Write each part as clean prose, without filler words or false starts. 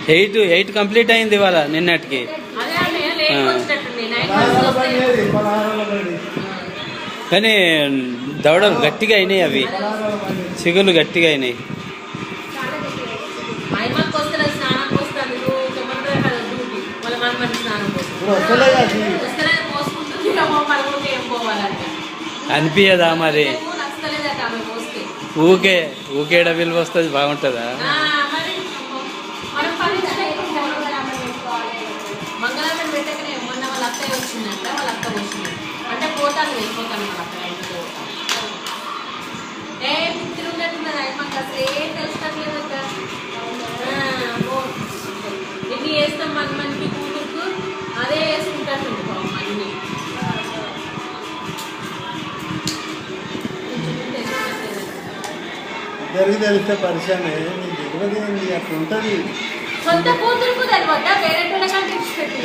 Eight complete అయింది ఇవాళ నిన్నటికి. కానీ దవడలు గట్టిగా అయినాయి, అవి చిగులు గట్టిగా అయినాయి. అనిపించదా మరి? ఊకేడ విలువ వస్తుంది, బాగుంటుందా? మంగళవారం పెట్టకనే మొన్న వాళ్ళ అత్తయ్య వచ్చిందంట, వాళ్ళ అత్త వచ్చింది అంటే పోతాను వెళ్ళిపోతాను వాళ్ళ అత్తయ్య ఇంటికి ఏ పిత్తులు ఉన్నట్టున్నది. అది మాకు అసలు ఏం తెలుసుకోవట్లేదు. ఎన్ని వేస్తాం మనకి కూతురుకు అదే వేసుకుంటారు అన్ని. తెలిస్తే పరిచయం అట్లా ఉంటుంది. సొంత కూతురుకు తెలియదా వేరే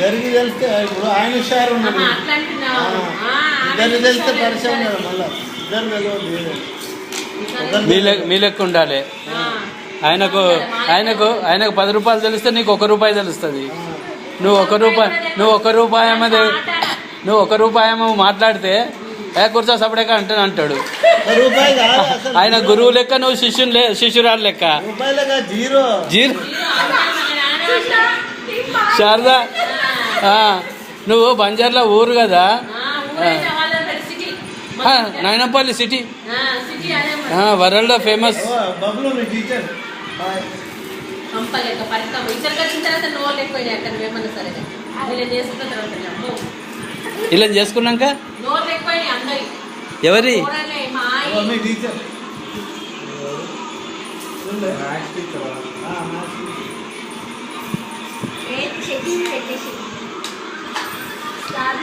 జరిగి తెలిస్తే ఇప్పుడు ఆయన షేర్ ఉన్నాడు, ఇద్దరు తెలిస్తే పరిచయం కదా. మళ్ళీ ఇద్దరు మీ లెక్క ఉండాలి. ఆయనకు 10 రూపాయలు తెలిస్తే నీకు 1 రూపాయి తెలుస్తుంది. నువ్వు 1 రూపాయి మాట్లాడితే కూర్చో సపడేక అంటాడు. ఆయన గురువు లెక్క, నువ్వు శిష్యురాలు లెక్క. జీరో శారదా, నువ్వు బంజార్లో ఊరు కదా, నాయనపల్లి సిటీ, వరల్డ్ ఫేమస్. ఇలా చేసుకున్నాక ఎవరి స్టార్